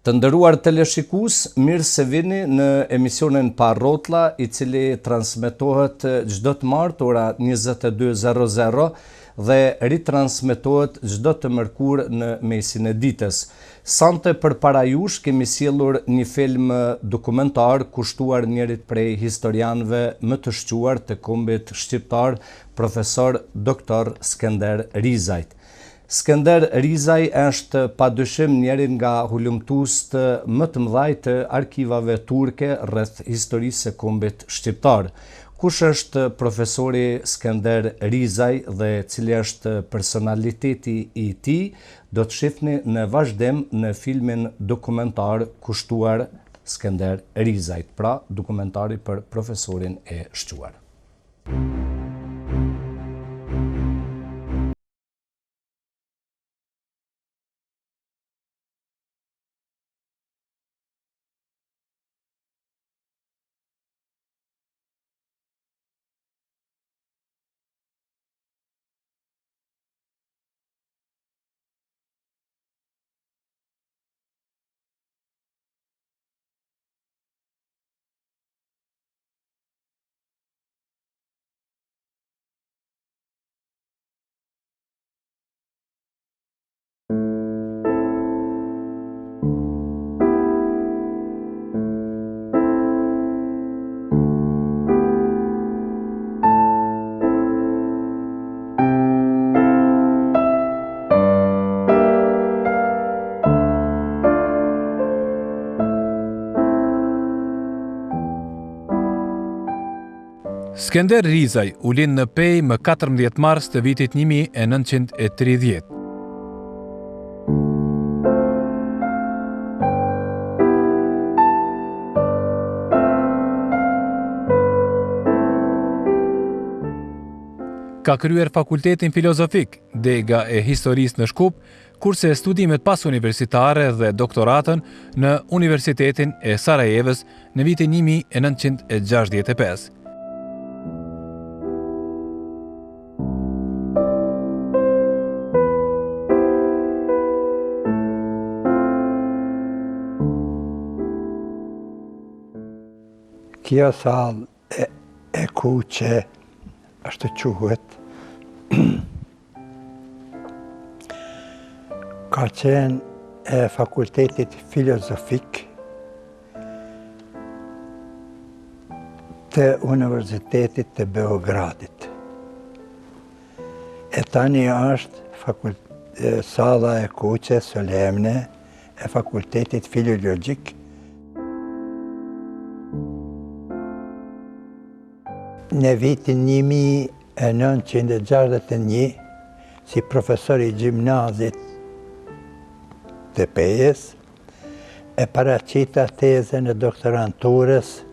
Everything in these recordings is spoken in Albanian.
Të nderuar teleshikues, mirë se vini në emisionin Pa Rrotlla, i cili transmetohet çdo të martë ora 22:00 dhe ritransmetohet çdo të mërkurë në mesin e ditës. Sante përpara jush kemi sjellur një film dokumentar kushtuar njërit prej historianëve më të shquar të kombit shqiptar, profesor Dr. Skënder Rizajt. Skënder Rizaj është padyshim njëri nga hulumtuesit më të mëdhej të arkivave turke rreth historisë së kombit shqiptar. Kush është profesori Skënder Rizaj dhe cili është personaliteti i tij, do të shihni në vazhdim në filmin dokumentar kushtuar Skënder Rizajt, pra dokumentari për profesorin e shquar. Skënder Rizaj u lind në Pej më 14 mars të vitit 1930. Ka kryer fakultetin filozofik, dega e historisë në Shkup, kurse studimet pas universitare dhe doktoratën në Universitetin e Sarajevës në vitin 1965. Kjo sallë e kuqe është quhet, ka qenë e fakultetit filozofik të Universitetit të Beogradit. E tani është salla e kuqe solemne e fakultetit filologjik. Në vitin 1961, si profesor i gjimnazit të Pejës, e paraqita tezën e doktoranturës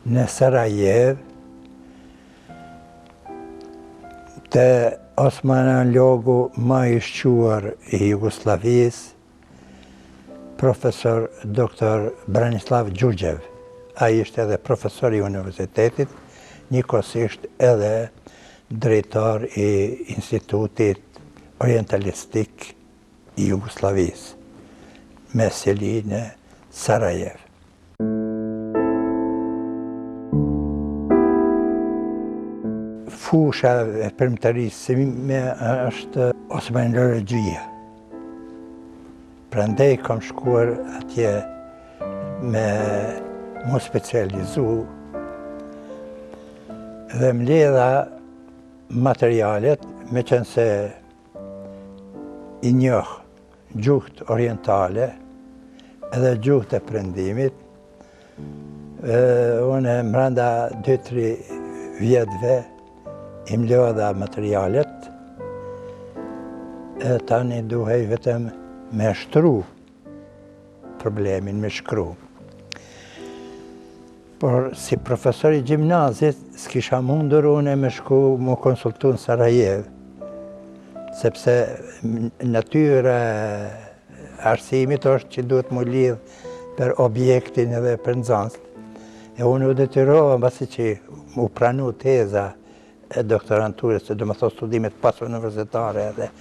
në Sarajev të osmanologu më i shquar i Jugosllavisë, profesor Dr. Branislav Gjurgjev. Ai ishte edhe profesor i universitetit, njëkohësisht edhe drejtor i Institutit Orientalistik i Jugosllavisë, me sjellje në Sarajev. Fusha e premtarisë është osmanologjia. Prandaj kam shkuar atje me mu specializu dhe mbledha materialet, me qenë se i njoh gjuhët orientale edhe gjuhët e perëndimit. Unë mbranda 2-3 vjetëve i mbledha materialet, e tani duhej vetëm me shtru problemin, me shkru. Por si profesor i gjimnazit, s'kisha mundur unë me shku mu konsultu në Sarajev, sepse natyra arsimit është që duhet mu lidh për objektin edhe për nxënësit. E unë u detyrova, mbasi që u pranu teza e doktoranturës, do më thonë studimet pas universitare edhe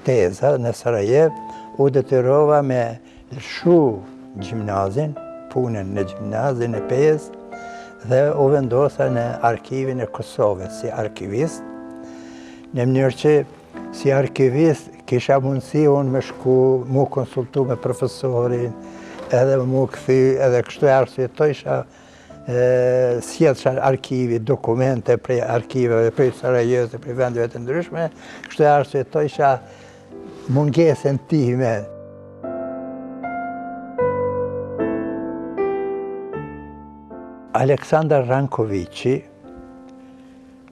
teza në Sarajev, u detyrova me lëshu gjimnazin, punën në gjimnazin e Pezë dhe u vendosa në arkivin e Kosovës si arkivist, në mënyrë që si arkivist kisha mundësi unë me shku, mu konsultu me profesorin, edhe mu këthy, edhe kështu e arsuetojsha sjellsha arkivi, dokumente prej arkiveve, prej Sarajevës e prej vendeve të ndryshme, kështu e arsuetojsha mungesën time. Aleksandar Rankovići,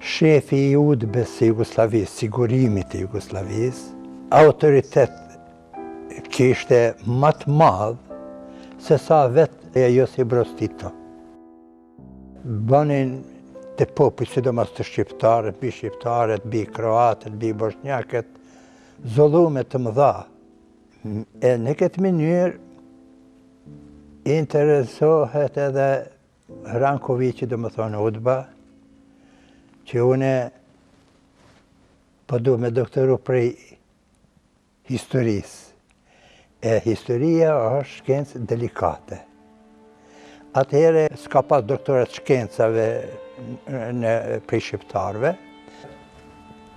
shefi i UDBE-s së Jugosllavisë, sigurimit të Jugosllavisë, autoritet kishte më të madh se sa vetë Josip Broz Tito. Banin të popull, sidomos të shqiptarët, bi kroatët, bi bosnjakët, zullume të mëdha. E në këtë mënyrë interesohet edhe Rankovići, do më thonë UDBA, që une po du me doktoru prej historisë. E historia është shkencë delikate. Atëhere s'ka pas doktorat shkencave prej shqiptarve.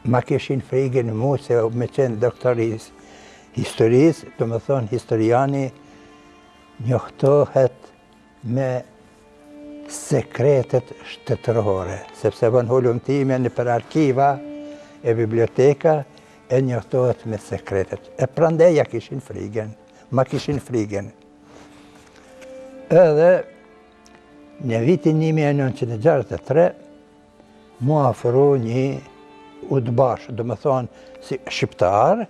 Ma kishin frigën mu se me qenë doktor i historisë, do më thonë historiani njohtohet me sekretet shtetërore, sepse bën hulumtime në për arkiva e biblioteka e njohtohet me sekretet. E prandaj ja kishin frigën, ma kishin frigën. Edhe në vitin 1963 mu afru një udbash, do më thonë si shqiptar,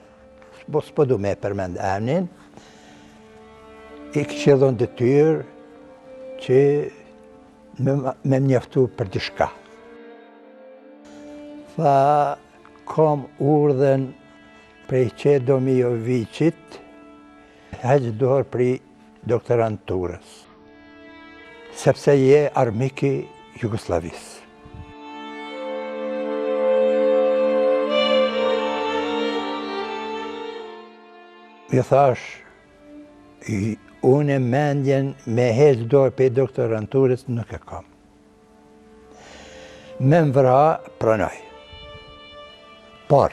s'po du me përmend emnin, i kishë dhënë detyrë që me mjaftu për dishka. Tha, kam urdhen prej Qedomijovicit, heq dorë prej doktoranturës, sepse je armiki Jugoslavisë. I thash, unë mendjen me heq dorë për doktoranturës nuk e kam. Me mvra pranoj. Por,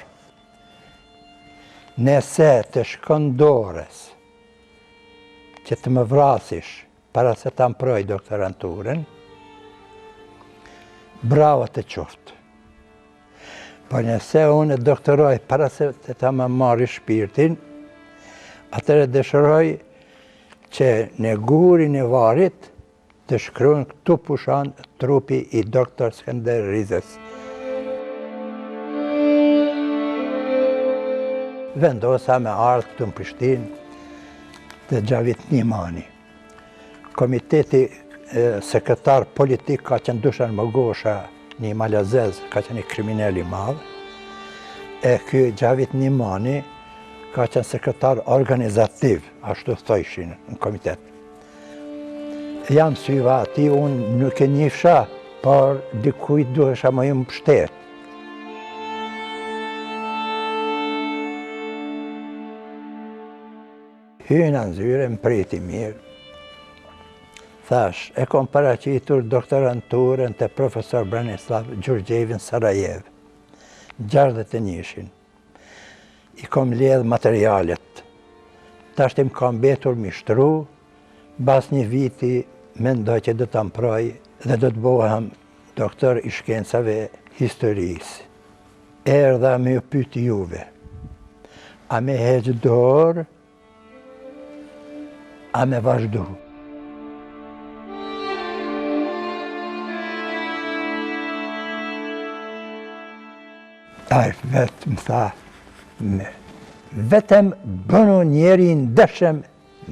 nëse të shkon dorës që të më vrasish para se ta mproj doktoranturën, bravo të qoftë. Por nëse unë doktoroj para se të ta më marri shpirtin, atëre dëshiroj që në gurin e varit të shkruan këtu pushan trupi i doktor Skënder Rizës. Vendosa me ardhë këtu në Prishtinë të Xhavit Nimani. Komiteti sekretar politik ka qenë Dušan Mogosha, një malazez, ka qenë një kriminal i madh. E ky Xhavit Nimani ka qenë sekretar organizativ, ashtu thojshin në komitet. Jam syva ati, unë nuk e njifsha, por dikujt duhesha më ju mbështet. Hyna në zyre, më priti mirë. Thash, e kom paraqitur doktoranturën të profesor Branislav Gjurgjevin Sarajev, 61-shin. I kom ledh materialet. Tashti më kam betur mishtru, bas një viti mendoj që do të amproj dhe do të bohem doktor i shkencave historisë. Erdha me ju pyti juve, a me heq dorë, a me vazhdu. Ai vetë më tha, vetëm bënu njeri ndëshëm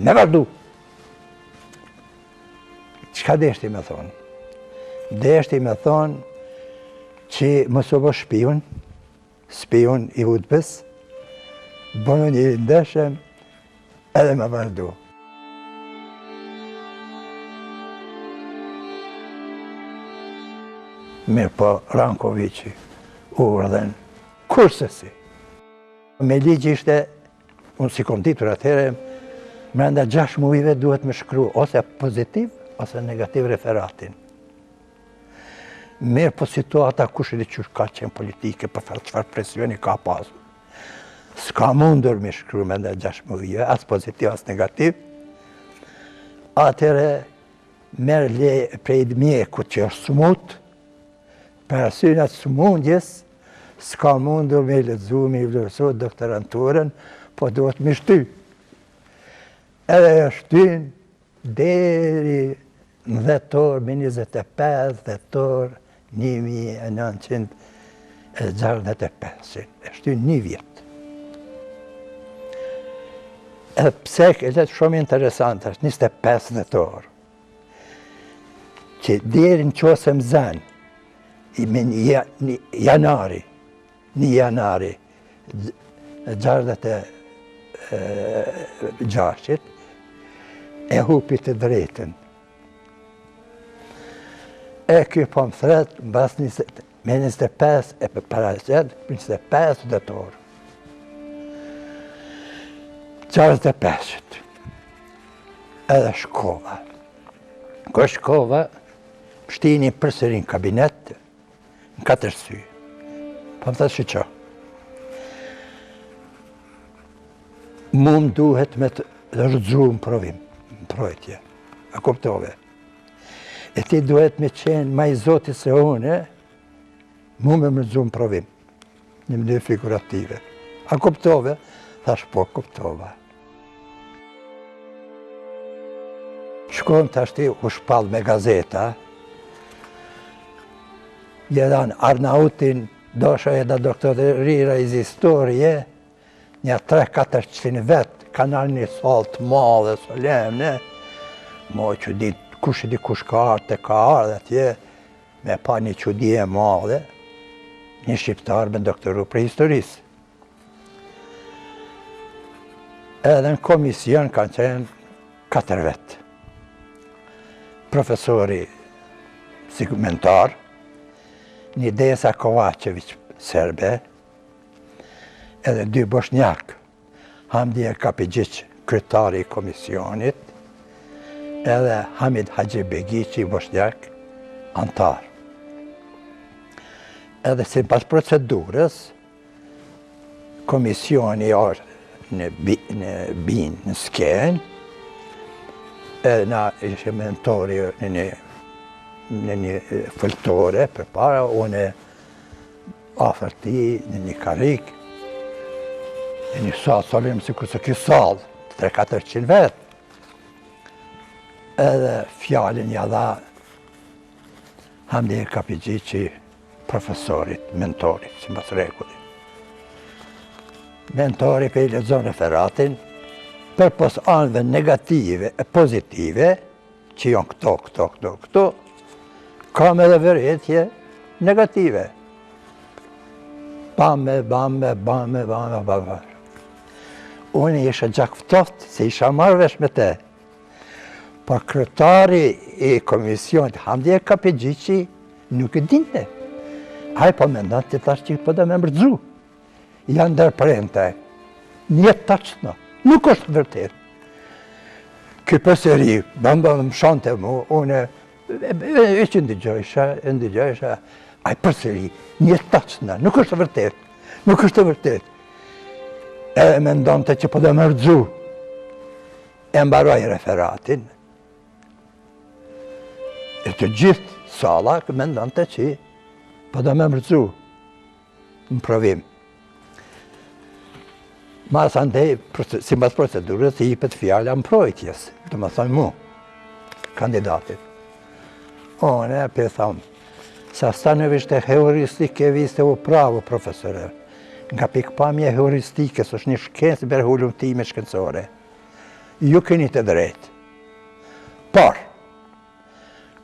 me vazhdu. Qka deshti me thonë? Deshti me thonë që mos u bë spion i UDBE-s, bënu njeri ndëshëm edhe me vazhdu. Mirë po, Rankovići urdhen, kurse si. Me ligjë ishte, unë si kom ditur atëhere, Mrenda 6 muajve duhet me shkru ose pozitiv, ose negativ referatin. Mirë po situata kush e që ka qenë politike, për çfarë presioni ka pasur. S'ka mundur me shkru mrenda 6 muajve, as pozitiv, as negativ. Atëre merë le prej mjeku që është smut, për arsye të smundjes, s'ka mundur me lexu, me vlerësu doktoranturën, po duhet me shty. Edhe e shtyn deri në dhjetor, me 25 dhjetor 1965. E shtyn 1 vjet. Edhe pse është shumë interesant, është 25 dhjetor. Që deri në qose më zën, me një janari, 66, e hupi të drejtën. E kjo po më thret, me 25, e për paraqet, 25 dhjetor. 65. Edhe shkova. Ko shkova, shtini përsëri në kabinet, në 4 sy. Po më thëtë shqo. Mu më duhet me të rëdzu në provim, në projtje. A kuptove. E ti duhet me qenë ma i zotit se une, mu me më rëdzu në provim. Një mënyrë figurative. A kuptove? Thash po, kuptova. Shkojmë të ashti u shpall me gazeta, jedan Arnautin, dosha e da doktorira iz historije, një 3-400 vetë, kanë një salë të madhe, solemne, mo që di kush ka ardhe atje, me pa një qudi e madhe, një shqiptar me doktoru për historisë. Edhe në komision kanë qenë 4 vetë. Profesori mentor, një Desa Kovačević, serbe, edhe 2 bosnjak, Hamdije Kapidžić, kryetari i komisionit, edhe Hamid Hadžibegići, bosnjak, antar. Edhe si pas procedurës, komisioni është në skenë, edhe na ishe mentori në një fëltore për para, unë afer ti në një karik, në një salë, salim si kurse kjo salë, 3-400 vetë. Edhe fjallin ja dha Hamdije Kapidžići, profesorit, mentorit, si mas regulli. Mentori për i lexon referatin, për pos anëve negative e pozitive, që janë këto, kam edhe vërejtje negative. Bame. Unë isha gjakftoft, se isha marrëvesh me te. Por kryetari i komisionit, Hamdije Kapidžići, nuk e dinte. Haj po mendon të tash që po dhe me mërdzu. Janë ndërprente. Një tachna. Nuk është vërtet. Ky përsëri, më shante mu, unë e që ndigjojsha, aj përsëri, një tachna, nuk është vërtet. E me ndonë të që po dhe më rëdzu. E mbaroj referatin. E të gjithë sala, me ndonë të që po dhe më rëdzu. Në provim. Mas andej, si mas procedurës, i jipet fjalla në projtjes, të më thonë mu, kandidatit. One, për thamë, sa stanovisht e heuristike viste u pravo, profesore, nga pikpamje heuristike, së është një shkencë bërë hullumtime shkencore. Ju keni të drejtë. Por,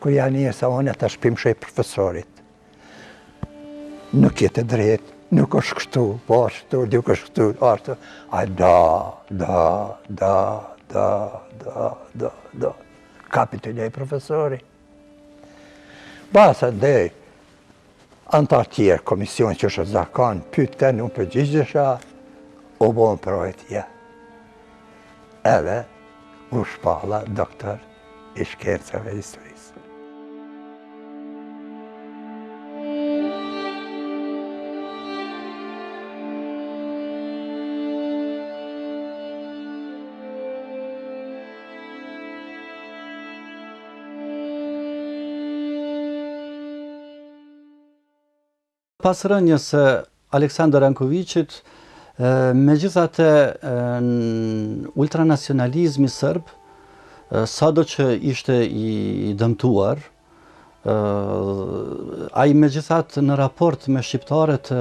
kër janë një sa one të shpimshoj profesorit, nuk jetë të drejtë, nuk është kështu, po ashtu, nuk është kështu, ashtu. A da. Kapitulej profesori. Basa ndej, antar tjerë, komision që është zakon, pyten, unë përgjigjesha, u bon projtje. Edhe, u shpalla doktor i shkencave historisë. Pas rënjës së Aleksandër Rankovićit, megjithatë ultranacionalizmi serb, sado që ishte i dëmtuar, ai megjithatë në raport me shqiptarët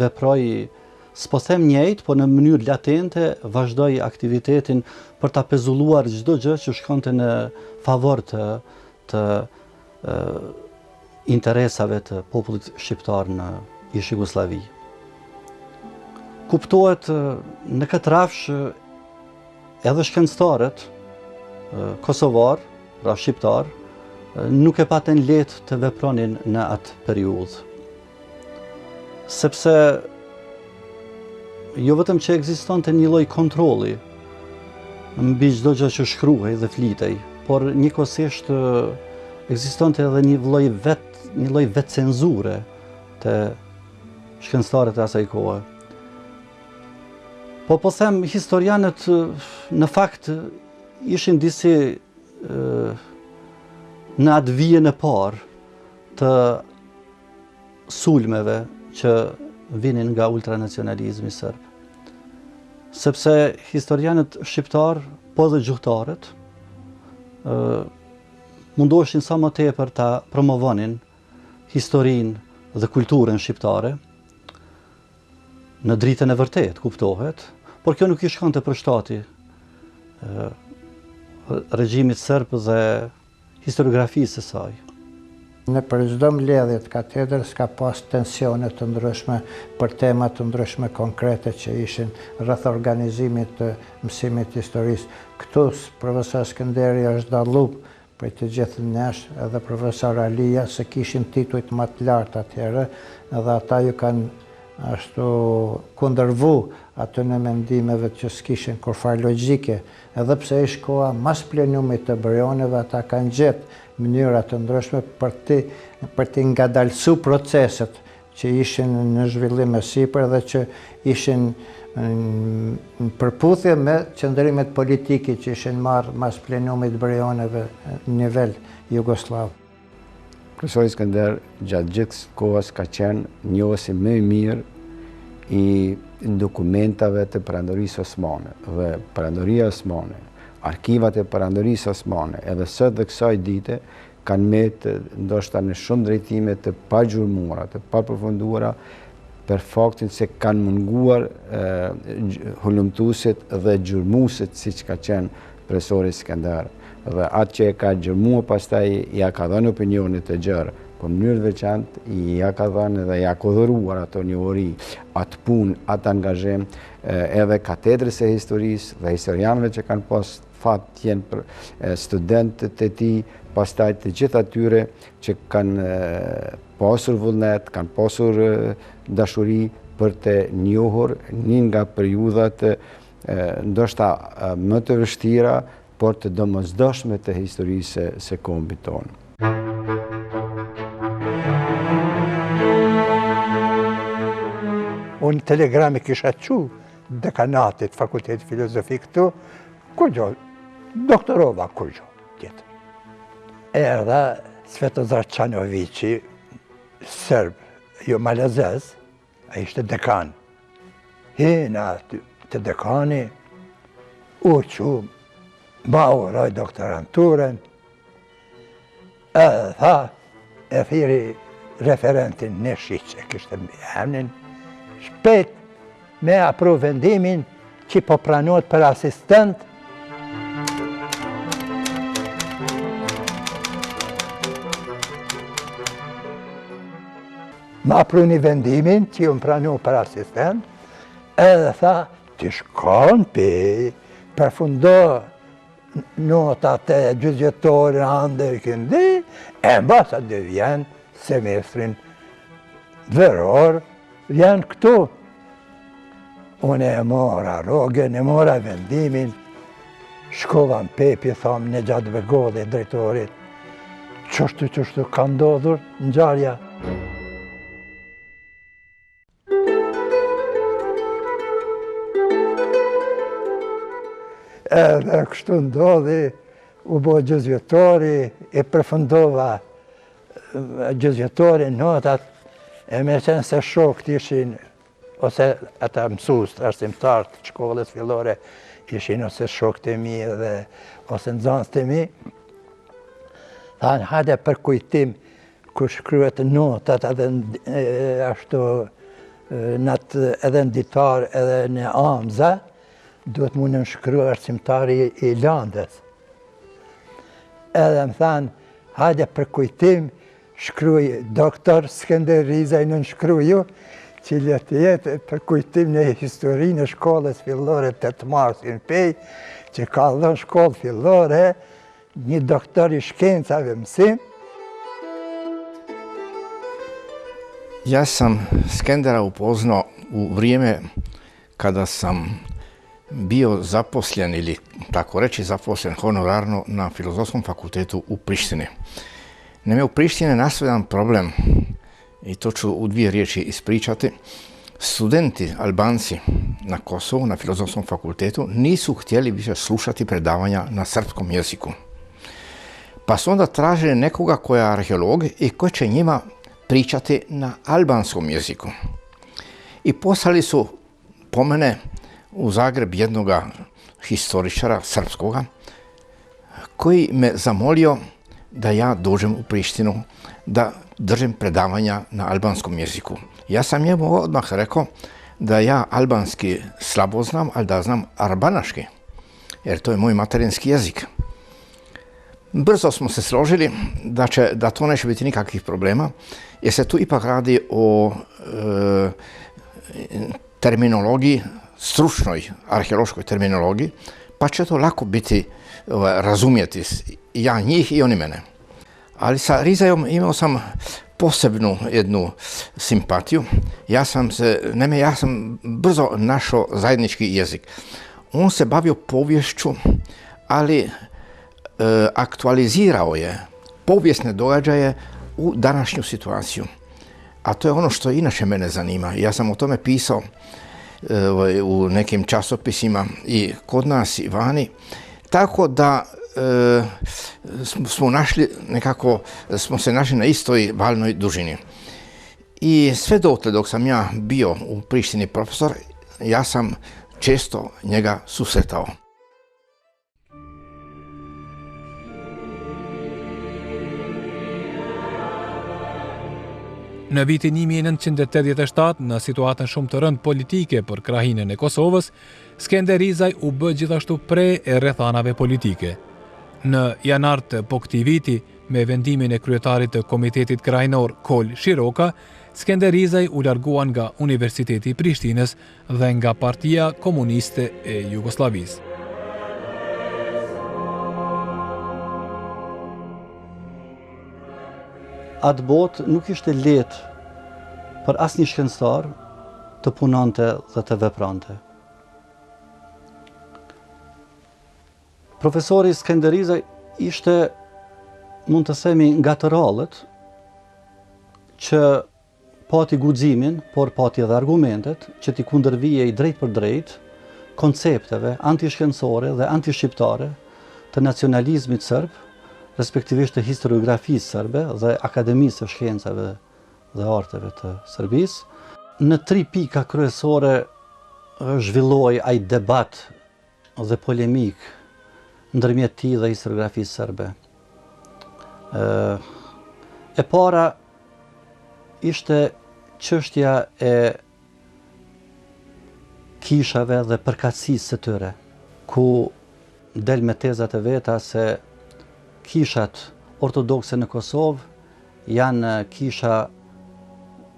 veproi, s'po them njëjtë, po në mënyrë latente vazhdoi aktivitetin për ta pezulluar çdo gjë që shkonte në favor të interesave të popullit shqiptar në ish Jugosllavi. Kuptohet në këtë rafsh edhe shkencëtarët kosovar, pra shqiptar, nuk e paten lehtë të vepronin në atë periudhë. Sepse jo vetëm që ekzistonte një lloj kontrolli mbi çdo gjë që shkruhej dhe flitej, por njëkohësisht ekzistonte edhe një lloj vetcenzure të shkencëtarët e asaj kohe. Po them, historianët në fakt ishin disi në atë vijen e parë të sulmeve që vinin nga ultranacionalizmi serb. Sepse historianët shqiptar, po dhe gjuhëtarët, mundoheshin sa më tepër ta promovonin historinë dhe kulturën shqiptare, në dritën e vërtet, kuptohet, por kjo nuk i shkonte për shtati regjimit serb dhe historiografisë së saj. Në për çdo mbledhje të katedrës ka pas tensione të ndryshme për tema të ndryshme konkrete që ishin rreth organizimit të mësimit historisë. Këtu profesor Skënderi është dallu për të gjithë nesh, edhe profesor Alia, se kishin titujt më të lartë atëherë, edhe ata ju kanë ashtu kundërvu aty në mendimeve që s'kishin kurfar logjike, edhe pse ish koha mas plenumit të Brioneve, ata kanë gjetë mënyra të ndryshme për të ngadalsu proceset që ishin në zhvillim e sipër dhe që ishin në përputhje me qëndrimet politike që ishin marrë mas plenumit Brioneve në nivel jugoslav. Profesori Skënder gjatë gjithë kohës ka qenë njohësi më i mirë i dokumentave të Perandorisë Osmane dhe Perandoria Osmane, arkivat e Perandorisë Osmane, edhe sot dhe kësaj dite kanë metë ndoshta në shumë drejtime të pagjurmuara, të papërfunduara, për faktin se kanë munguar hulumtuesit dhe gjurmuesit siç ka qenë profesori Skënder. Dhe atë që e ka gjërmuar pastaj ja ka dhënë opinionet e gjerë, po në mënyrë të veçantë ja ka dhënë dhe ja ka dhëruar ato njohuri, atë punë, atë angazhim, edhe katedrës së historisë dhe historianëve që kanë pas fat të jenë për studentët e tij, pastaj të gjithë atyre që kanë pasur vullnet, kanë pasur dashuri për të njohur një nga periudhat ndoshta më të vështira, por të domosdoshme të historisë së kombit tonë. Unë telegrami kisha qu dekanatit Fakultetit Filozofik këtu, kur gjo, doktorova kur gjo tjetër. Erdha Svetozar Çanoviçi, serb, jo malazez, a ishte dekan. Hina të dekani, u qu, ma uroj doktoranturën, edhe tha, e thiri referentin në shiqe, kishte emnin, shpejt me apru vendimin që po pranohet për asistent. Ma apru një vendimin që ju më pranu për asistent, edhe tha, të shkon përfundo notat e gjyqëtorë andër këndi, e mbasa dhe vjen semestrin veror, vjen këtu. Unë e mora rogën, e mora vendimin, Shkova në Pepi, thamë në gjatë Begodhe, drejtorit, qështu ka ndodhur ngjarja. Edhe kështu ndodhi, u bo gjëzvjetori, e përfundova gjëzvjetori notat, e me qenë se shokët ishin, ose ata mësus, arsimtar të shkollës fillore, ishin ose shokët e mi ose nxënësit e mi, thanë, hajde për kujtim, ku shkryet notat edhe ashtu, edhe në ditar edhe në amza, duhet mu në shkryu arsimtari i Landës. Edhe më thanë, hajde për kujtim, shkryj doktor Skender Rizaj në shkryju, që të jetë për kujtim në historinë e shkollës fillore 8 Marsin Pej, që ka dhënë shkollë fillore, një doktor i shkencave mësim. Ja sam Skendera upoznao u vrijeme kada sam bio zaposlen ili tako reći zaposlen honorarno na Filozofskom fakultetu u Prištini. Naime, u Prištini nastao jedan problem i to ću u 2 riječi ispričati. Studenti Albanci na Kosovu, na Filozofskom fakultetu, nisu htjeli više slušati predavanja na srpskom jeziku. Pa su onda tražili nekoga koja je arheolog i koji će njima pričati na albanskom jeziku. I poslali su po mene u Zagreb jednoga historičara srpskoga koji me zamolio da ja dođem u Prištinu da držim predavanja na albanskom jeziku. Ja sam njemu odmah rekao da ja albanski slabo znam, ali da znam arbanaški, jer to je moj materinski jezik. Brzo smo se složili da to neće biti nikakvih problema, jer se tu ipak radi o terminologiji, stručnoj arheološkoj terminologiji, pa će to lako biti razumjeti ja njih i oni mene. Ali sa Rizajom imao sam posebnu jednu simpatiju. Ja sam brzo našao zajednički jezik. On se bavio poviješću, ali aktualizirao je povijesne događaje u današnju situaciju. A to je ono što inače mene zanima. Ja sam o tome pisao u nekim časopisima i kod nas i vani. Tako da smo se našli na istoj valnoj dužini. I sve dotle dok sam ja bio u Prištini profesor, ja sam često njega susretao. Në vitin 1987, në situatën shumë të rëndë politike për krahinën e Kosovës, Skender Rizaj u bë gjithashtu pre e rrethanave politike. Në janar të po këtij viti, me vendimin e kryetarit të Komitetit Krajnor Kol Shiroka, Skender Rizaj u larguan nga Universiteti i Prishtinës dhe nga Partia Komuniste e Jugosllavisë. Atë botë nuk ishte lehtë për asnjë shkencëtar të punonte dhe të veprante. Profesori Skender Rizaj ishte, mund të themi, nga të rallët që pati guximin, por pati edhe argumentet që t'i kundërvijej drejt për drejt koncepteve antishkencore dhe antishqiptare të nacionalizmit serb, respektivisht të historiografisë serbe dhe Akademisë së Shkencave dhe Arteve të Serbisë. Në 3 pika kryesore zhvilloi ai debat dhe polemik ndërmjet tij dhe historiografisë serbe. E para ishte çështja e kishave dhe përkatësisë së tyre, ku del me tezat e veta se kishat ortodokse në Kosovë janë kisha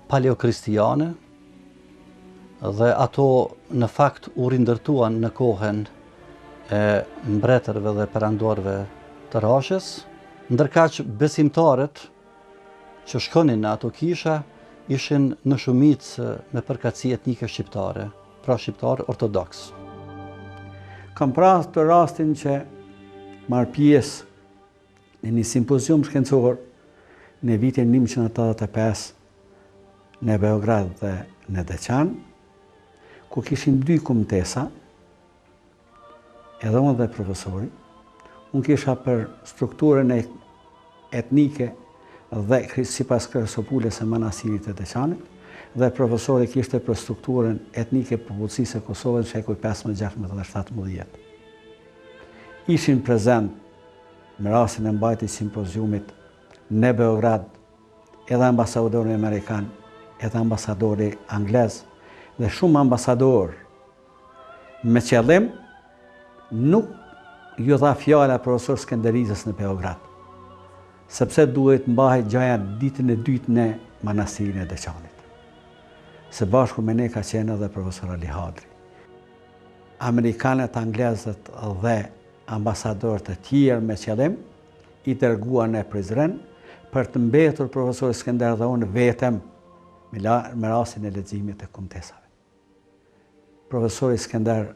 paleokristiane dhe ato në fakt u rindërtuan në kohën e mbretërve dhe perandorëve të Rashës, ndërkaq besimtarët që shkonin në ato kisha ishin në shumicë me përkatësi etnike shqiptare, pra shqiptar ortodoks. Kam pra të rastin që marrë pjesë në një simpozium shkencor në vitin 1985 në Beograd dhe në Deçan, ku kishim 2 kumtesa, edhe unë dhe profesori. Unë kisha për strukturën etnike dhe sipas Kresopulles e Manastirit të Deçanit, dhe profesori kishte për strukturën etnike popullsisë e Kosovës në shekuj 15, 16 dhe 17. Ishin prezent me rastin e mbajtjes simpoziumit në Beograd edhe ambasadori amerikan, edhe ambasadori anglez dhe shumë ambasador me qëllim nuk ju dha fjala profesor Skenderizës në Beograd, sepse duhet mbahet gjaja ditën e dytë në Manastirin e Deçanit. Se bashku me ne ka qenë edhe profesor Ali Hadri. Amerikanët, anglezët dhe ambasadorët e tjerë me qëllim i dërguan në Prizren për të mbetur profesor Skender dhe unë vetëm me rastin e leximit të kumtesave. Profesori Skender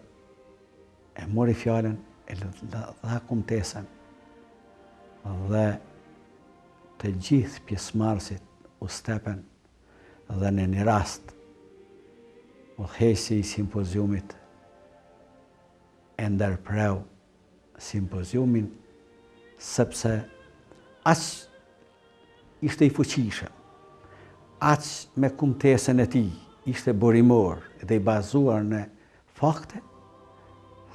e mori fjalën, e dha kumtesën dhe të gjithë pjesëmarrësit u stepen dhe në një rast udhëheqësi i simpoziumit e ndërpreu simpoziumin sepse aq ishte i fuqishëm, aq me kumtesën e tij ishte burimor dhe i bazuar në fakte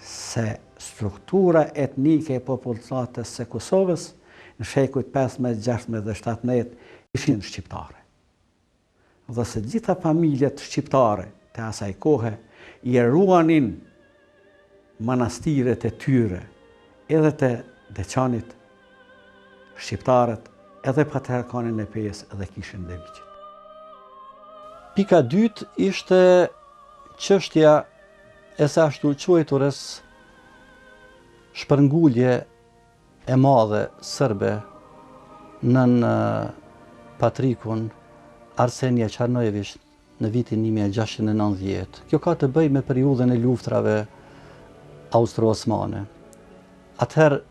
se struktura etnike e popullsatës së Kosovës në shekujt 15, 16 dhe 17 ishin shqiptare. Dhe se gjitha familjet shqiptare të asaj kohe i ruanin manastiret e tyre, edhe të Deçanit, shqiptarët, edhe patriarkanin e Pejës edhe kishin dhe Viçit. Pika dytë ishte çështja e së ashtu quajturës shpërngulje e madhe serbe nën patrikun Arsenija Çarnojević në vitin 1690. Kjo ka të bëjë me periudhën e luftrave austro-osmane. Atëherë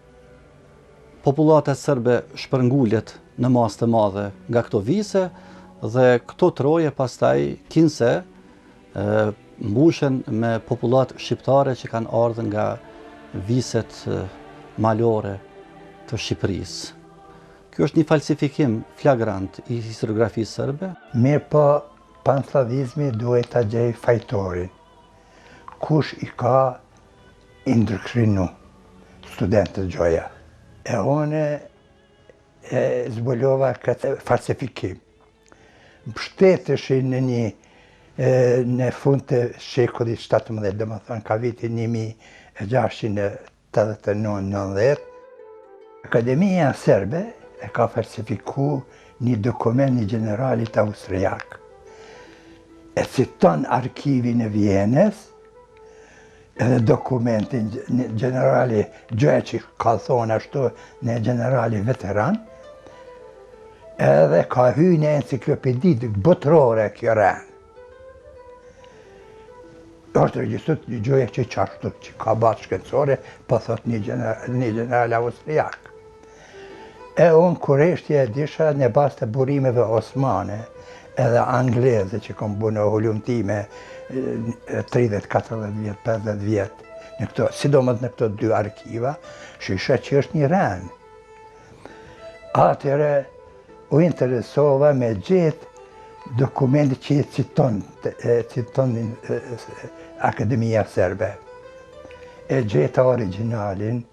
popullata serbe shpërngullet në masë të madhe nga këto vise dhe këto troje pastaj kinse mbushen me popullat shqiptare që kanë ardhur nga viset malore të Shqipërisë. Kjo është një falsifikim flagrant i historiografisë serbe. Mirë po, panslavizmi duhet ta gjej fajtorin. Kush i ka indërkrinu studentët gjoja. E one e zbulova këtë falsifikim. Mbështeteshin në fund të shekullit 17, dhe më thonë ka vitin 1689-90, Akademia Serbe e ka falsifiku një dokument një generalit austriak. E citon arkivin e Vienës, edhe dokumentin generali Gjoeqi ka thonë ashtu në generali veteran, edhe ka hy në enciklopedit botërore kjo rënë. është regjistru një gjoje që qashtu, që ka batë shkencore, po thot një general austriak. E unë kureshtje e disha në bas të burimeve osmane, edhe angleze që kom bu në hullumtime 30, 40 vjet, 50 vjet, sidomos në këto 2 arkiva, shisha që është një rënë. Atyre u interesova me gjithë dokumenti që citon Akademia Serbe. E gjeta originalin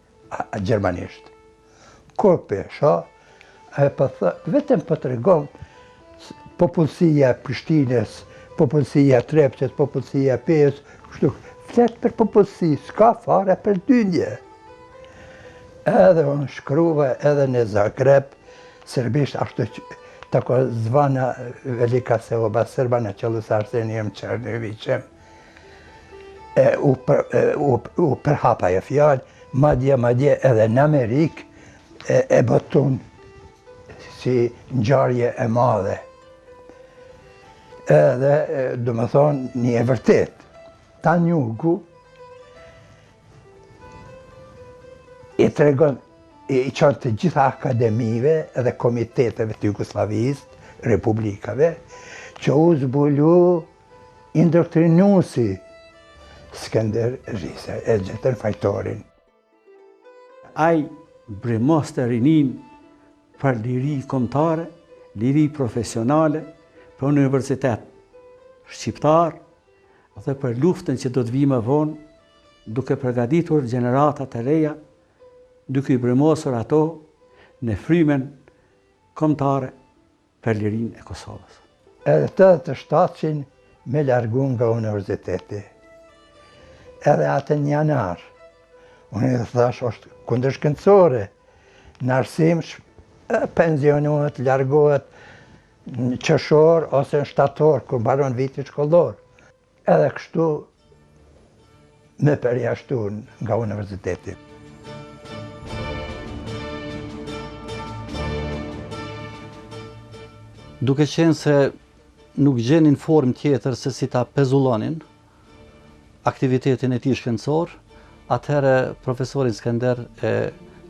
gjermanisht. Kur pesha, vetëm po të regon popullësia Prishtinës, popullësia Trepqes, popullësia Pejës, kështu, flet për popullësi, s'ka fare për dynje. Edhe unë shkruva edhe në Zagreb, serbisht ashtu tako zvana velika seoba Srba në qëllës Arsenijem Černevićem. U përhapa e fjallë, madje edhe në Amerikë e botun si ngjarje e madhe. Edhe, do më thonë, një e vërtet. Ta njugu i tregon, i qanë të gjitha akademive dhe komiteteve të Jugoslavisë, republikave, që u zbulu indoktrinuesi Skënder Risa, e gjetën fajtorin. Ai bremos të rinin për liri kombëtare, liri profesionale, për universitet shqiptar dhe për luftën që do të vi më vonë, duke përgatitur gjenerata të reja, duke i bremosur ato në frymen kombëtare për lirinë e Kosovës. Edhe të 700 me largun nga universiteti. Edhe atë një janar, unë e thash, është kundërshkëndësore, në arsim pensionohet, largohet në qëshor ose në shtator, kur mbaron viti shkollor. Edhe kështu me përjashtu nga universiteti. Duke qenë se nuk gjenin formë tjetër se si ta pezullonin aktivitetin e tij shkencor, atëherë profesorin Skënder e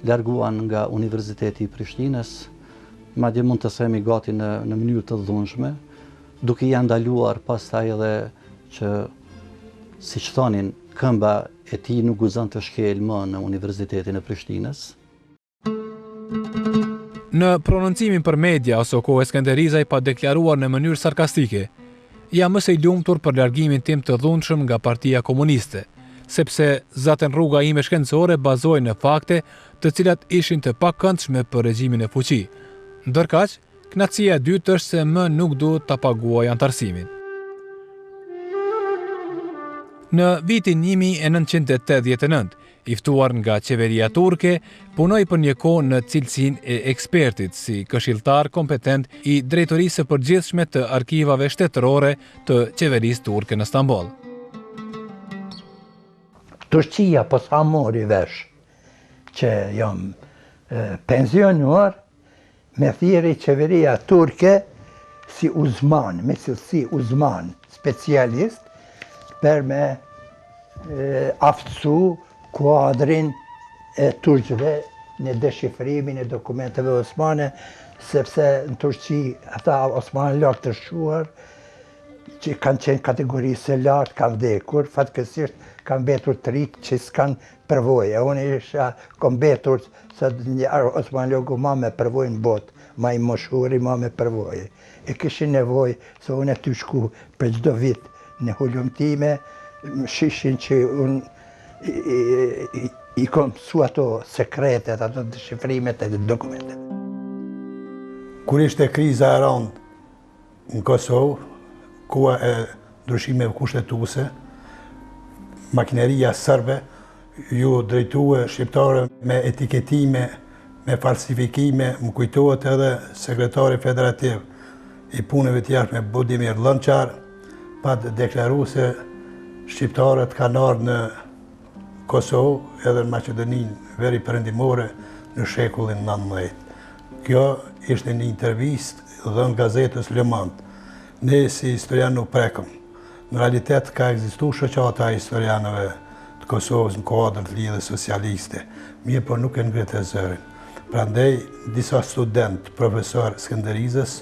larguan nga Universiteti i Prishtinës, madje mund të themi gati në mënyrë të dhunshme, duke i ndaluar pastaj edhe që, siç thonin, këmba e tij nuk guxon të shkel më në Universitetin e Prishtinës. Në prononcimin për media ose kohë Skënderizaj pa deklaruar në mënyrë sarkastike, jam mëse i lumtur për largimin tim të dhunshëm nga Partia Komuniste, sepse zaten rruga ime shkencore bazohej në fakte të cilat ishin të pakëndshme për regjimin e fuqi. Ndërkaq, kënaqësia e dytë është se më nuk duhet ta paguaj antarësimin. Në vitin 1989, i ftuar nga qeveria turke, punoi për një kohë në cilësinë e ekspertit si këshilltar kompetent i drejtorisë së përgjithshme të arkivave shtetërore të qeverisë turke në Stamboll. Turqia po sa mori vesh që jam pensionuar, me thiri qeveria turke si uzman, me cilësi uzman, specialist, për me aftësu kuadrin e turqëve në deshifrimin e dokumenteve osmane, sepse në Turqi ata osmanë lartë të shuar, që kanë qenë kategorisë e lartë, kanë vdekur, fatkesisht kanë betur të rritë që s'kanë përvoje. Unë isha kom betur se një osmanë logu ma me përvojë në botë, ma i moshuri, ma me përvoje. E kishin nevojë se unë e ty shku për çdo vit në hulum time, shishin që unë i kom mësu ato sekretet, ato deshifrimet e dokumentet. Kur ishte kriza e rëndë në Kosovë, koha e ndryshimeve kushtetuese, makineria serbe ju drejtue shqiptare me etiketime, me falsifikime, më kujtohet edhe sekretari federativ i punëve të jashtme Budimir Lënçar, pa deklaruar se shqiptarët kanë ardhur në Kosovë edhe në Maqedoninë veri perëndimore në shekullin 19. Kjo ishte një intervistë dhënë gazetës Le Monde. Ne si historianë nuk prekëm. Në realitet ka ekzistuar shoqata e historianëve të Kosovës në kuadër të lidhjes socialiste, mirë po nuk e ngritë zërin. Prandaj disa studentë, profesor Skënderizës,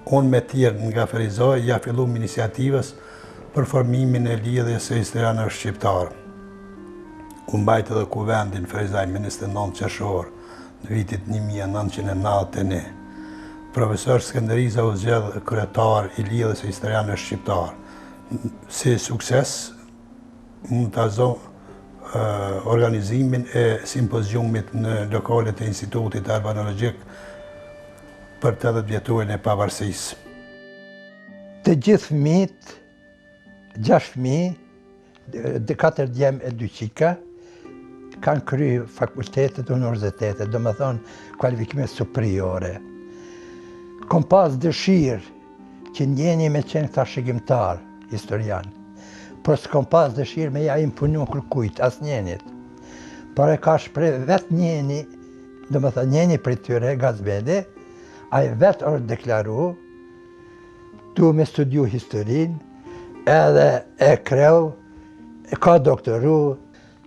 unë me tjerë nga Ferizoj, ja fillum iniciativës për formimin e lidhjes së historianëve shqiptarë. U mbajt edhe kuvendin Ferizaj me 29 qershor në vitit 1991. Profesor Skënderiza u zgjedh kryetar i lidhjes së historianëve shqiptarë. Si sukses, mund të azo organizimin e simpoziumit në lokalet e Institutit Albanologjik për 80 vjetorin e pavarësisë. Të gjithë fëmijët, 6 fëmijë, 4 djemë e 2 qika, kanë kry fakultetet e universitetet, do më thonë kvalifikime superiore. Kom pas dëshirë që njeni me qenë këta shëgjimtar, historian, por s'kom pas dëshirë me ja imponu kërkujt, as njenit. Por e ka shprej vetë njeni, do më thonë njeni për tyre, Gazbedi, a i vetë orë deklaru, du me studiu historin, edhe e kreu, e ka doktoru,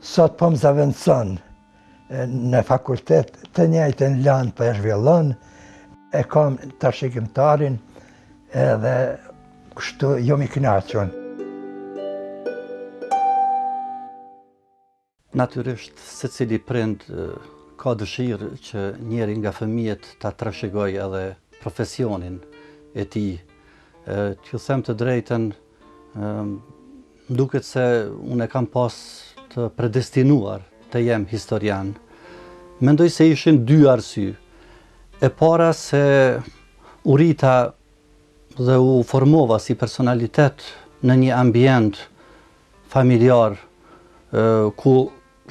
sot po më zavendëson në fakultet të njëjtën lanë për e zhvillon, e kam të shikimtarin edhe kështu jom i kënaqur. Natyrisht, secili prind ka dëshirë që njeri nga fëmijët ta trashëgoj edhe profesionin e tij. T'ju them të drejtën, duket se unë e kam pas të predestinuar të jem historian. Mendoj se ishin dy arsye. E para se u rita dhe u formova si personalitet në një ambient familjar ku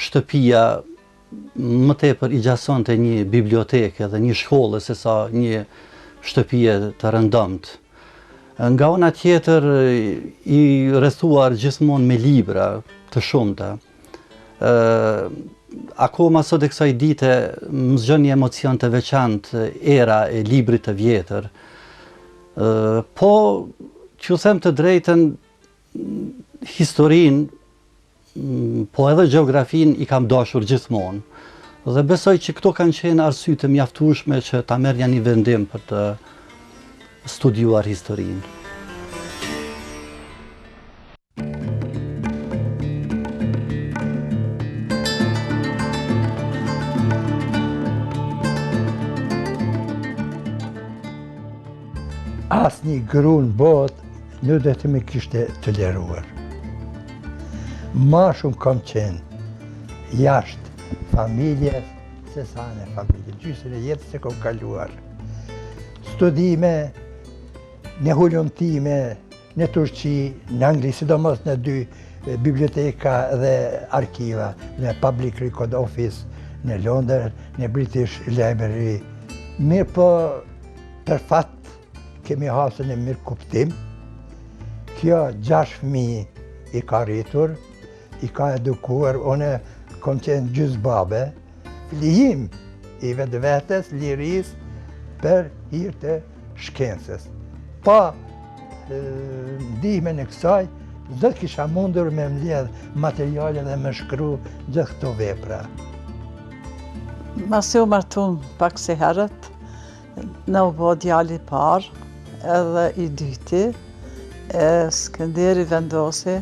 shtëpia më tepër i gjasonte një biblioteke dhe një shkollë se sa një shtëpie të rëndomt. Nga ana tjetër i rrethuar gjithmonë me libra të shumta. Akoma sot e kësaj dite më zgjon një emocion të veçantë era e librit të vjetër. Po, që them të drejtën, historinë, po edhe gjeografin i kam dashur gjithmonë. Dhe besoj që këto kanë qenë arsye të mjaftueshme që ta merrja një vendim për të studiuar historinë. Asë një gru në botë nuk dhe të me kishte të leruar. Ma shumë kam qenë jashtë familje se sa në familje. Gjysën e jetës se kam kaluar. Studime, në hullumtime, në Turqi, në Angli, sidomos në 2 biblioteka dhe arkiva, në Public Record Office, në Londër, në British Library. Mirë po, për fat, kemi hasën e mirë kuptim. Kjo 6 fëmijë i ka rritur, i ka edukuar, une kom qenë gjysbabe. Lijim i vetes, liris për hir të shkencës. Pa ndihmën e kësaj, do të kisha mundur me mbledh materiale dhe me shkru gjithë këto vepra. Masi u martum pak si herët, në u bo djali parë, edhe i dyti, Skënderi vendosi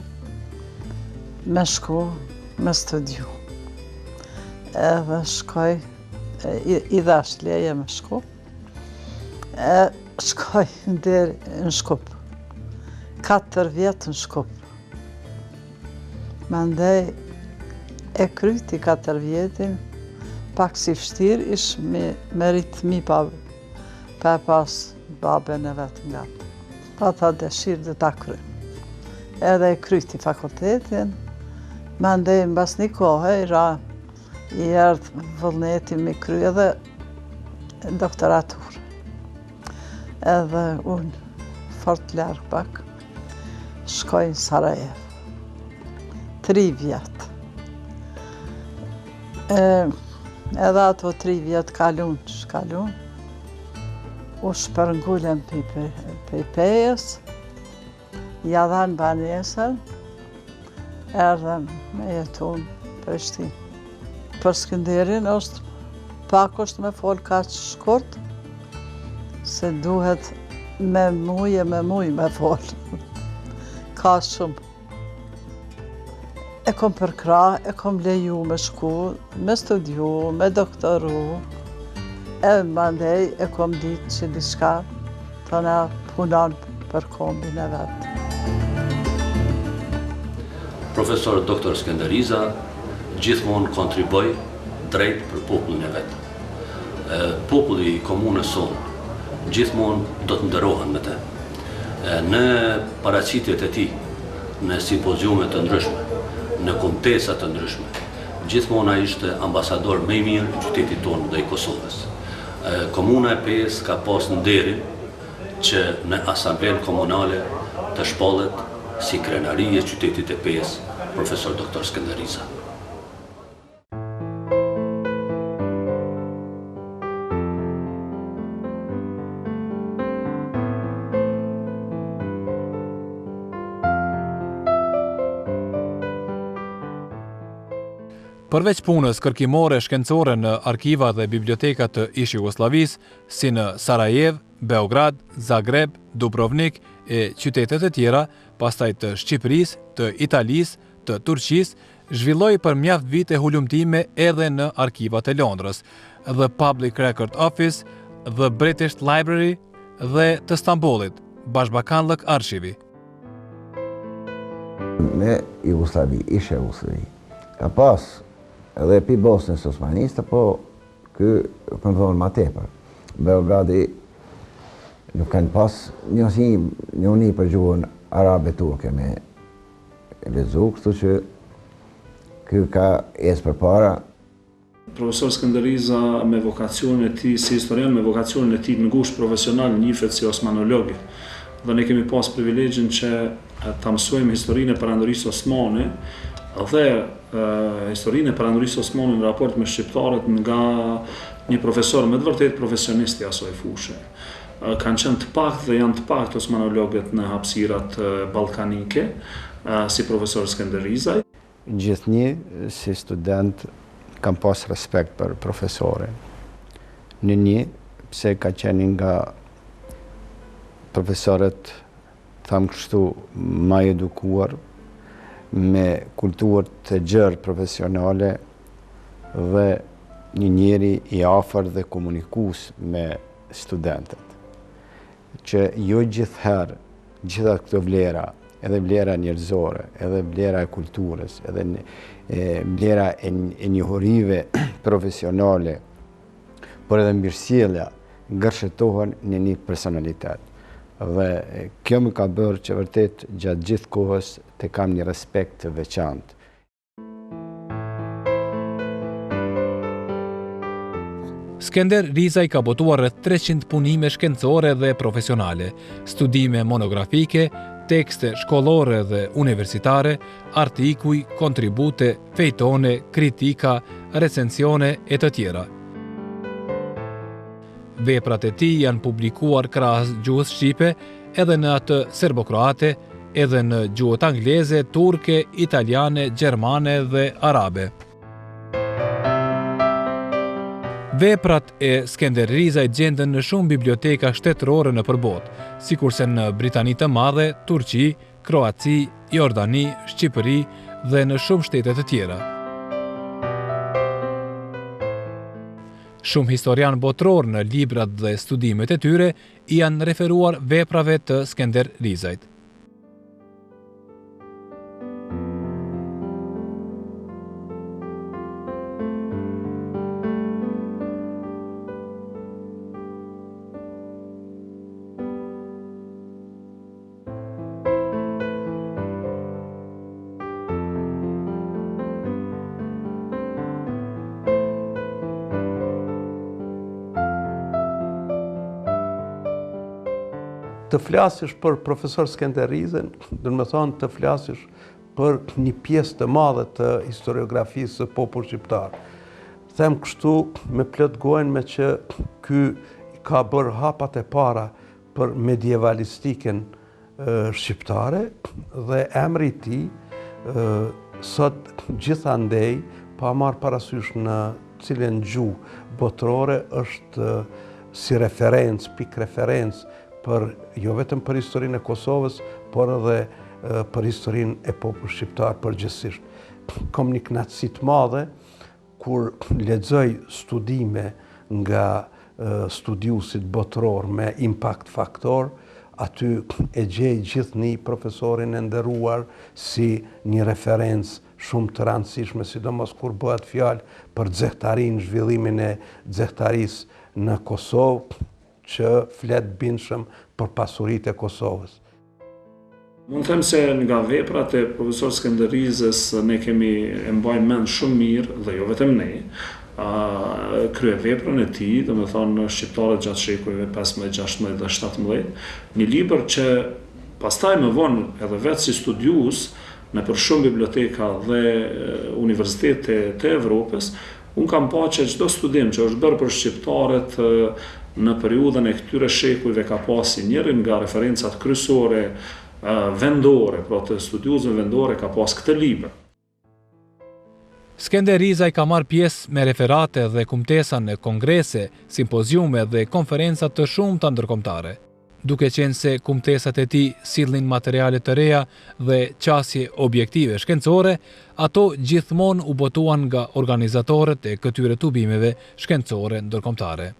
me shku me studiu. Edhe shkoj, i dhash leje me shku, shkoj në Shkup. 4 vjetë në Shkup. Mandej e kryti 4 vjetin, pak si vështirë ish me ritmi pa pas babën e vetë nga. Pa ta dëshirë dhe ta kry. Edhe e kryti fakultetin, mandej në bas një kohë, i erdhë vullneti me kry edhe doktoratur. Edhe unë fort largë pak, shkoj në Sarajevo. 3 vjetë. Edhe ato 3 vjetë kalun, u shpërngullem për pejës, ja dhanë banesën, erdhem me jetu në Prishtinë. Për Skënderin pak është me folë kaq shkurt, se duhet me muj me folë. Ka shumë. E kom përkra, e kom leju me shku, me studiu, me doktoru, e mandej e kom ditë që diçka të na punon për kombin e vetë. Profesor Dr. Skënderiza gjithmonë kontriboj drejt për popullin e vetë. Populli i komunës sonë gjithmonë do të nderohen me te. Në paraqitjet e tij, në simpoziume të ndryshme, në kontesa të ndryshme, gjithmonë ai ishte ambasador më i mirë i qytetit tonë dhe i Kosovës. Komuna e Pejës ka pas nderin që në asamblen komunale të shpallet si krenari e qytetit e Pejës, Profesor Dr. Skënderiza. Përveç punës kërkimore shkencore në arkiva dhe biblioteka të ish Jugosllavisë, si në Sarajev, Beograd, Zagreb, Dubrovnik e qytetet e tjera, pastaj të Shqipërisë, të Italisë, të Turqisë, zhvilloi për mjaft vite hulumtime edhe në arkivat e Londrës, The Public Record Office, The British Library dhe të Stambollit, Bashbakanlëk Arshivi. Me Jugosllavi, ishe Jugosllavi, ka pas edhe pi Bosnës Osmaniste, po ky për më thonë ma tepër. Beogradi nuk kanë pas njëni për gjuhën arabe turke me lezu, kështu që ky ka esë për para. Profesor Skënderiza me vokacionin e tij si historian, me vokacionin e tij në ngushtë profesional njihet si osmanolog. Dhe ne kemi pas privilegjin që ta mësojmë historinë e perandorisë osmane dhe historinë e perandorisë osmane në raport me shqiptarët nga një profesor me të vërtet profesionist i asoj fushë. Kanë qenë të pak dhe janë të pak osmanologët në hapësirat ballkanike, si profesor Skënderiza. Gjithnjë si student kam pas respekt për profesorin. Pse ka qenë nga profesorët, tham kështu, ma edukuar, me kulturë të gjerë profesionale dhe një njeri i afër dhe komunikues me studentët. Që jo gjithherë, gjitha këto vlera, edhe vlera njerëzore, edhe vlera e kulturës, edhe vlera e njohurive profesionale, por edhe mbirësjellja ngërshetohen në një personalitet. Dhe kjo më ka bërë që vërtet gjatë gjithë kohës të kam një respekt të veçantë. Skënder Rizaj ka botuar rreth 300 punime shkencore dhe profesionale, studime monografike, tekste shkollore dhe universitare, artikuj, kontribute, fejtone, kritika, recensione e të tjera. Veprat e tij janë publikuar krahas gjuhës shqipe edhe në atë serbo-kroate, edhe në gjuhët angleze, turke, italiane, gjermane dhe arabe. Veprat e Skënder Rizaj gjenden në shumë biblioteka shtetërore në përbot, sikurse në Britani të Madhe, Turqi, Kroaci, Jordani, Shqipëri dhe në shumë shtete të tjera. Shumë historian botror në librat dhe studimet e tyre janë referuar veprave të Skënder Rizajt. Të flasësh për profesor Skënder Rizën, do të thonë të flasësh për një pjesë të madhe të historiografisë së popullit shqiptar. Them kështu me plot gojën me që ky ka bërë hapat e para për medievalistikën shqiptare dhe emri i tij sot gjithandej pa marrë parasysh në cilën gjuhë botërore është si referencë, pik referencë për jo vetëm për historinë e Kosovës, por edhe për historinë e popullit shqiptar përgjithsisht. Kam një kënaqësi të madhe kur lexoj studime nga studiusit botëror me impact faktor, aty e gjej gjithnjë profesorin e nderuar si një referencë shumë të rëndësishme, sidomos kur bëhet fjalë për xehtarinë, zhvillimin e xehtarisë në Kosovë, që flet bindshëm për pasuritë e Kosovës. Mund të them se nga veprat e profesor Skënder Rizës ne kemi e mbajmë mend shumë mirë, dhe jo vetëm ne, krye veprën e tij, domethënë shqiptarët gjatë shekujve 15, 16 dhe 17, një libër që pastaj më vonë edhe vetë si studiues në për shumë biblioteka dhe universitete të Evropës, unë kam pa që çdo studim që është bërë për shqiptarët në periudhën e këtyre shekujve ka pasi njërin nga referencat kryesore vendore, pra të studiuesve vendore ka pas këtë libër. Skënderizaj ka marrë pjesë me referate dhe kumtesa në kongrese, simpoziume dhe konferenca të shumta ndërkombëtare. Duke qenë se kumtesat e tij sillnin materiale të reja dhe qasje objektive shkencore, ato gjithmonë u botuan nga organizatorët e këtyre tubimeve shkencore ndërkombëtare.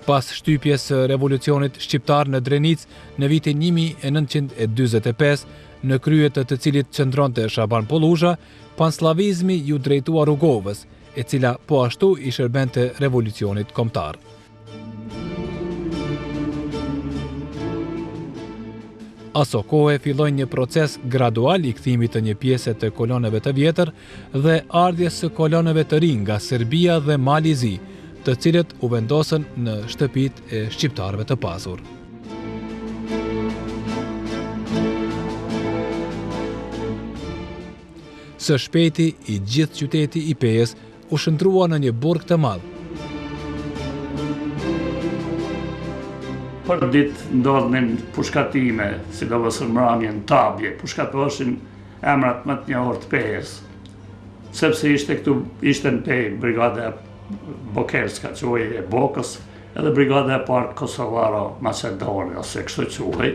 Pas shtypjes së revolucionit shqiptar në Drenicë në vitin 1945, në krye të cilit qëndronte Shaban Pollusha, panslavizmi ju drejtua Rugovës, e cila po ashtu i shërbente revolucionit kombëtar. Aso kohë filloi një proces gradual i kthimit të një pjese të kolonëve të vjetër dhe ardhjes së kolonëve të rinj nga Serbia dhe Malizi, të cilët u vendosën në shtëpitë e shqiptarëve të pasur. Së shpejti, i gjithë qyteti i Pejës u shndrua në një burg të madh. Për ditë ndodhnin pushkatime, sidomos në mramje në Tabje, pushkatoheshin emrat më të njohur të Pejës, sepse ishte në Pejë brigada Bokerska, quhej e Bokës, edhe brigada e parë Kosovaro Macedonia, se kështu quhej.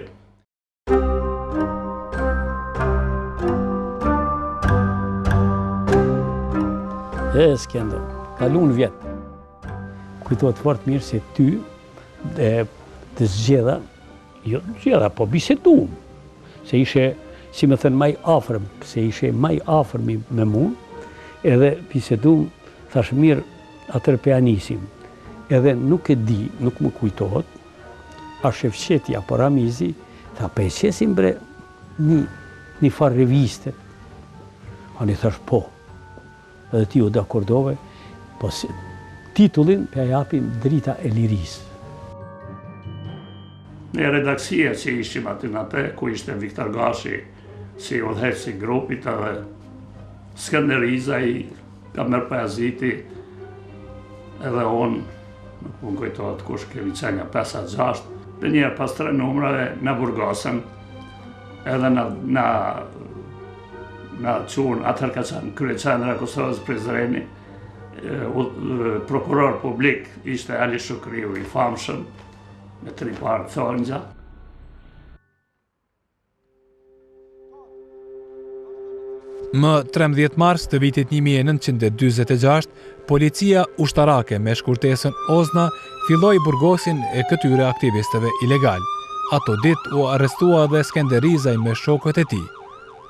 Skendo, kalun vjet. Kujtohet fort mirë se ty të zgjedha, jo të zgjedha, po bisedum, se ishe, si me thënë, maj afërm, se ishe maj afërmi me mu, edhe bisedum, thash mirë, atër pe anisim. Edhe nuk e di, nuk më kujtohet, a shefqetja, por Ramizi, tha, pe e qesim bre një farë reviste. Ani thash, po, edhe ti u dakordove, po titullin pe a japim Drita e Lirisë. Në redaksia që ishim aty në te, ku ishte Viktor Gashi, si udhëheqësi i grupit, edhe Skënderiza i ka mërë pajaziti, edhe unë, nuk më kujtohet kush kemi qenja 5-6, dhe njerë pas 3 numrave në Burgosën, edhe në qunë, atër ka qenë krye qendra e Kosovës Prizreni, prokuror publik ishte Ali Shukriu i famshëm, me 3 parë thonjgja. Më 13 mars të vitit 1946, policia ushtarake me shkurtesën Ozna filloi burgosin e këtyre aktivistëve ilegal. Ato ditë u arrestua dhe Skënderizaj me shokët e tij.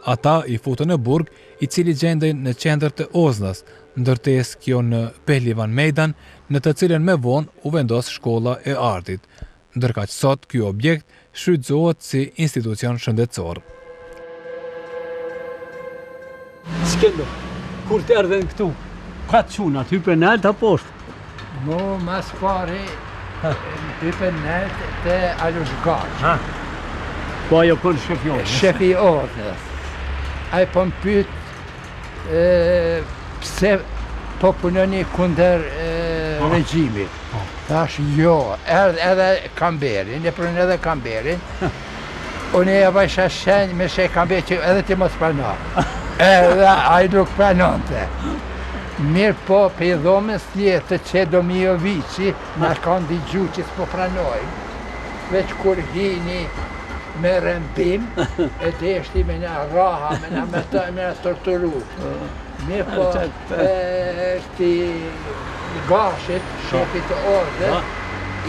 Ata i futën në burg, i cili gjendej në qendër të Oznas, ndërtes kjo në Pehlivan Mejdan, në të cilën me vonë u vendos shkolla e artit, ndërkaq sot ky objekt shfrytëzohet si institucion shëndetësor. Skendo, kur të erdhen këtu, ka të quna, të hype nalt apo poshtë? Mo, mas pari, hype nalt të Alush Gashi. Po ajo kënë shefi ordnës? Shefi ordnës. A i po më pytë pse po punoni kunder regjimit. Thash jo, edhe Kamberin, e prën edhe Kamberin. Unë e vajsha shenjë me shej Kamberin që edhe ti mos pranar. Edhe a i nuk pranonte. Mirë po, për i dhomës tjetë që Domijovici në kanë digju që s'po pranojnë. Veç kur hini me rëmbim, e deshti me në raha, me në torturu. Mirë po, ti Gashit, shefit të orde,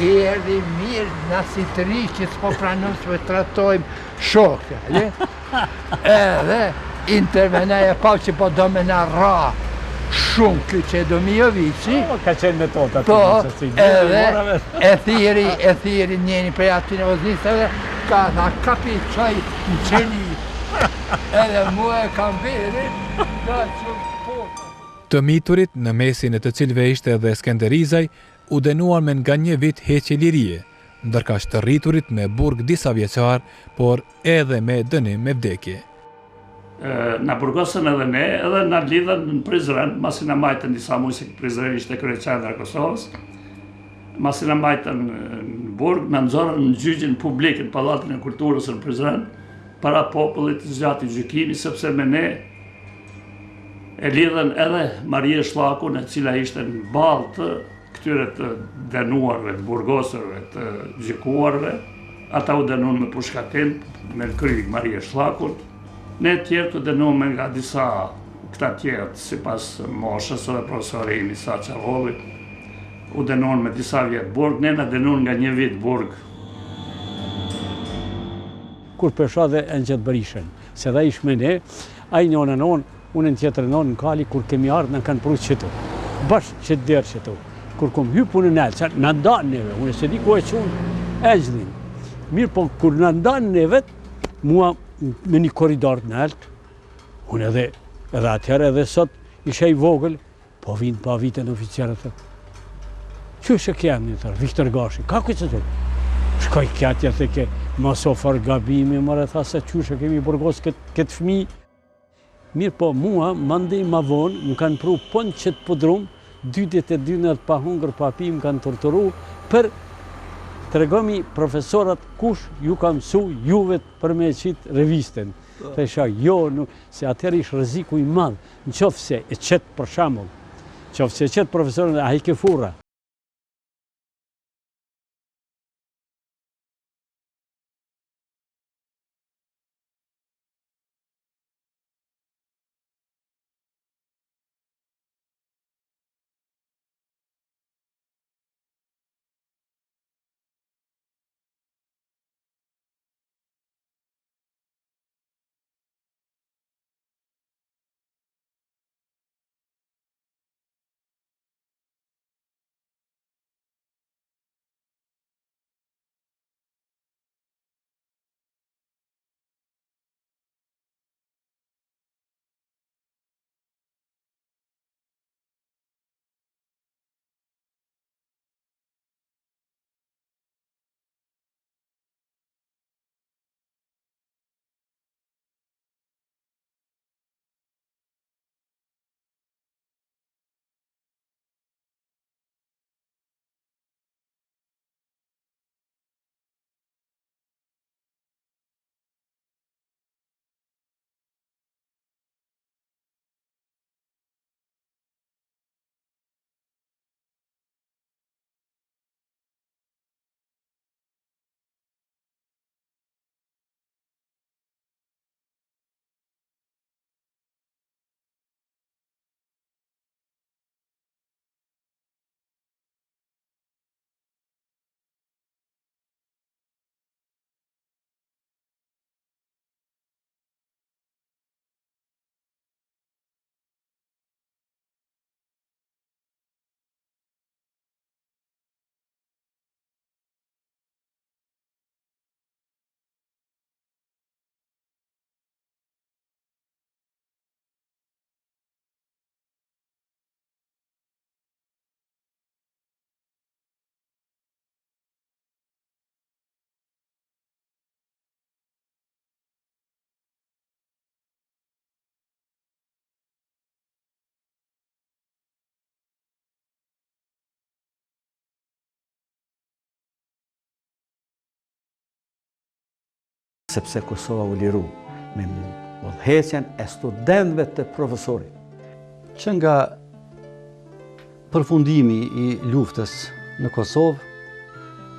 i erdi mirë në si të ri që s'po pranon që me tratojmë shokë. Edhe intervenaj e pa që po do me në ra shumë këtë që Domijovici. Ka qenë metoda të Po, edhe e thiri njeni prej aty në vëznisëve, ka tha kapi qaj në qeni. Edhe mua e kam veri, ka që pota. Të miturit, në mesin e të cilve ishte edhe Skënderizaj, u dënuar me nga një vit heqje lirie, ndërkaq të rriturit me burg disa vjeçar, por edhe me dënim me vdekje. Në burgosën edhe ne, edhe në lidhen në Prizren, masi në majtën disa muaj se Prizren ishte kryeqendra e Kosovës, masi në majtën në burg, në nxorën në gjyqin publik në Pallatin e Kulturës në Prizren, para popullit zgjati gjykimi, sepse me ne e lidhen edhe Marie Shlakun, e cila ishte në balë të këtyre të dënuarve, të burgosërve, të gjykuarve. Ata u dënuan me pushkatim, me kry Marie Shlakun. Ne tjerë të dënuam nga disa këta tjerë, si pas moshës dhe profesori Imi Saçavolli, u dënuan me disa vjetë burg, ne në dënuan nga 1 vit burg. Kur pesha dhe në gjithë Berishen, se dhe ish me ne, a i njënë në onë, unë në tjetër në Kali, kur kemi ardhë në kanë pru qëtu. Bashkë që të derë qëtu. Kur kom hypu në nelë, që në ndanë neve, unë e se di ku e qunë, e gjlinë. Mirë, po kur në ndanë neve, mua me një koridor të nellët, unë edhe atëherë edhe sot ishe i vogël, po vinë pa vitën oficierët. Që shë kemë një tërë, Viktor Gashi, ka këtë që të? Shkoj kjatja të ke masofar gabimi, mërë tha se që shë kemi burgos këtë fmi. Mirë po mua, mandi ma vonë, më kanë pru pon që të pëdrum, 22 pa hungër, pa pi, më kanë torturu, për të regomi profesorat kush ju ka mësu juve për me qitë revisten. Të isha, jo, se atëherë ishë rreziku i madhë, në qofë se e qëtë për shambull, qofë se e qëtë profesorën a i ke furra. Sepse Kosova u liru me udhëhecjen e studentëve të profesorit. Që nga përfundimi i luftës në Kosovë,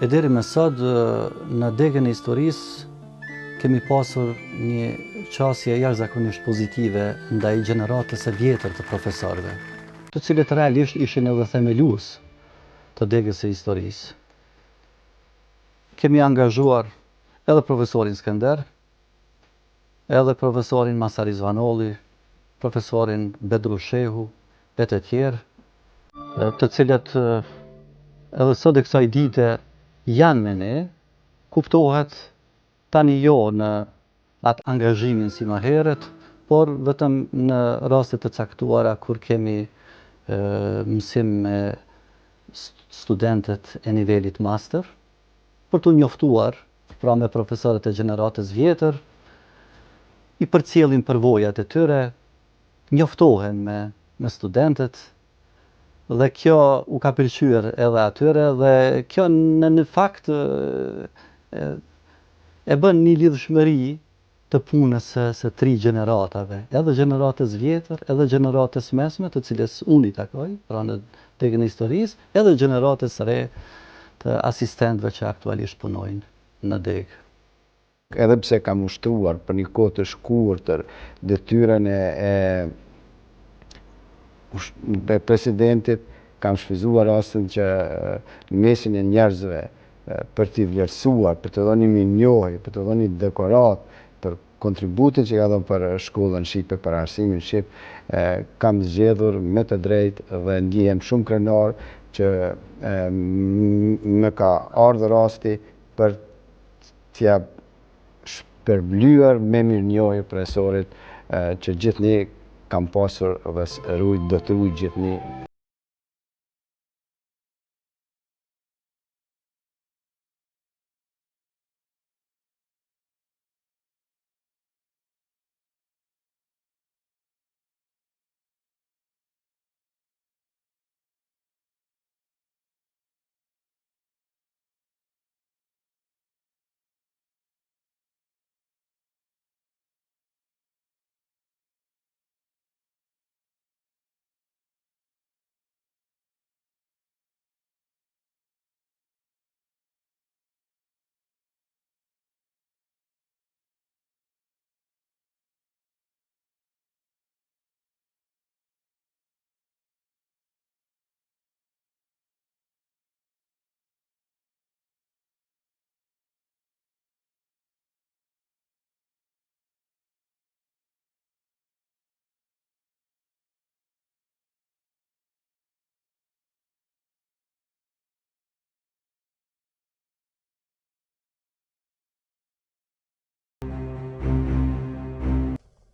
e deri me sot në degën e historisë kemi pasur një qasje jashtëzakonisht pozitive ndaj gjeneratës së vjetër të profesorëve, të cilët realisht ishin edhe themelues të degës së historisë. Kemi angazhuar edhe profesorin Skënder, edhe profesorin Masar Izvanolli, profesorin Bedru Shehu, e të tjerë, të cilët edhe sot e kësaj dite janë me ne, kuptohet tani jo në atë angazhimin si më herët, por vetëm në rastet të caktuara kur kemi mësim me studentët e nivelit master, për të njoftuar pra me profesorët e gjeneratës vjetër, i përcjellin përvojat e tyre, njoftohen me studentët Dhe kjo u ka pëlqyer edhe atyre dhe kjo në fakt e bën një lidhshmëri të punës së 3 gjeneratave, edhe gjeneratës vjetër, edhe gjeneratës mesme, të cilës unë i takoj, pra në degën e historisë, edhe gjeneratës së re të asistentëve që aktualisht punojnë në degë. Edhe pse kam ushtruar për një kohë të shkurtër detyrën e presidentit, kam shfryzuar rastin që mesin e njerëzve për t'i vlerësuar, për të dhënë një njohje, për të dhënë një dekorat për kontributin që ka dhënë për shkollën shqipe, për arsimin shqip, kam zgjedhur me të drejtë dhe ndihem shumë krenar që më ka ardhur rasti për t'ja shpërblyer me mirënjohje profesorit që gjithnjë kam pasur dhe do të ruaj gjithnjë.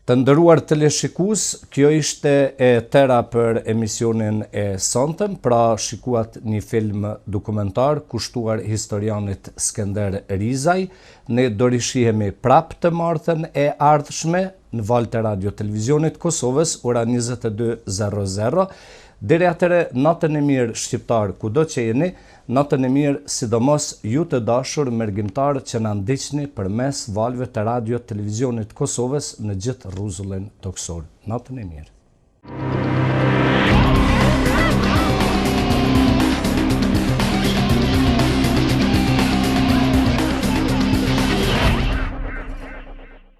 Të nderuar teleshikues, kjo ishte e tëra për emisionin e sonte, pra shikuat një film dokumentar kushtuar historianit Skënder Rizaj. Ne do rishihemi prap të martën e ardhshme në valët e Radio Televizionit Kosovës, ora 22:00. Deri atëre, natën e mirë shqiptar kudo që jeni, natën e mirë sidomos ju të dashur mergjimtarë që na ndiqni përmes valëve të Radio Televizionit Kosovës në gjithë rrezullin toksor. Natën e mirë.